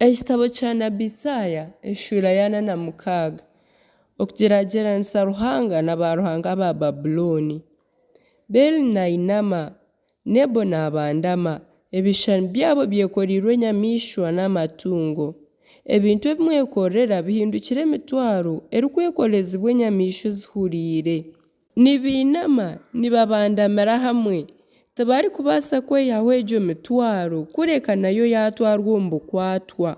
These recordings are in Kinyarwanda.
Ekitabo kya Nabbi Isaaya eshura ya 46 okugerageranisa Ruhanga na ba Ruhanga ba Babuloni. Beli nainama, Nebo nabandama, ebishani byabo byekorirwe enyamishwa n'amatungo. Ebintu ebimwekorera bihindukire emitwaro erikwekorezibwa enyamishwa ezihuriire. Nibinama nibabandamira hamwe, tebari kubasa kweyaho egyo mitwaro kureka nayo yatwarwa omu bukwatwa.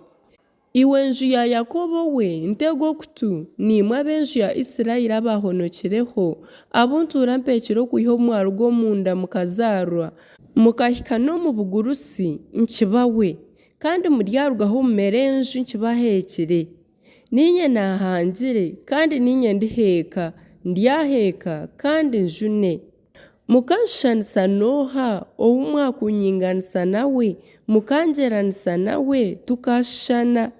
Iwe nju ya Yakobo we ntego kutu nimwe ab'enju ya Isirayiri abahonokireho abuntura mpekire okwiha omwaro gw'omunda mukazarwa mukahika n'omu bugurusi nkibawe kandi muryarugaho mumere enju nkibahekire. Ninye nahangire kandi ninye ndiheeka, ndyaheeka kandi njune. Mukanshanisa Noha ou mwakunyinganisa nawe, mukangeranisa nawe tukashana.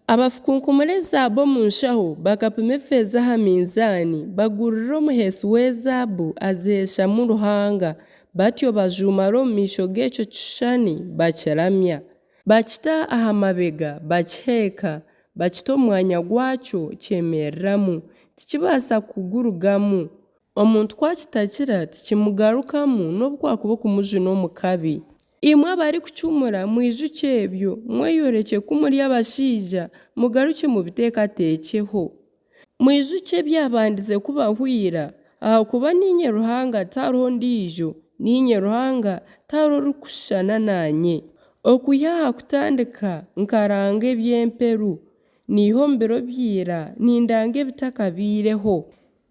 Abafukunkumura ezaabu omu nshaho bakapima efeeza aha minzaani bagurira omuheesi w'ezaabu aziheshamu Ruhanga, batyo bajumara omu maisho g'ekyo kishishani bakiramya. Bakita aha mabega bakiheeka, bakita omu mwanya gwakyo kyemereramu, tikibasa kugurugamu. Omuntu kwakitakira tikimugarukamu n'obu kwakuba okumujuna omu kabi. Imwe abarikucumura mwijuke ebyo, mweyoreke ku muri abashaija mugaruke mubiteekateekeho. Mwijuke ebyabandize kubahwira, ahakuba ninye Ruhanga tariho ndiijo, ninye Ruhanga tariho orikushishana nanye. Okwiha aha kutandika nkaranga eby'emperu, niha omu biro by'ira nindanga ebitakabiireho.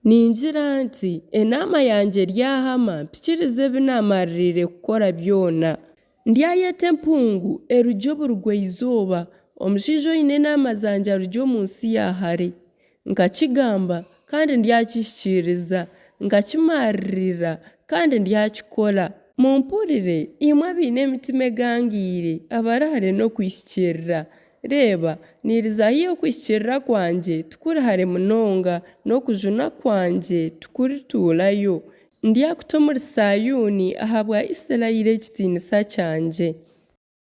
Ningira nti enaama yangye eryahama mpikirize ebi naamaririire kukora byona. Ndyayeta empungu erugye oburugwa-izooba, omushaija oine enaama zangye arugye omu nsi ya hare. Nkakigamba kandi ndyakihikiriza, nkakimaririra kandi ndyakikora. Mumpurire imwe abaine emitima egangiire abari hare n'okwihikirira. Reeba niriza haihi okwihikirira kwangye tikuri hare munonga n'okujuna kwangye tikurituurayo. Ndyakuta omuri Sayuuni ahabwa Isirayiri ekitiinisa kyangye.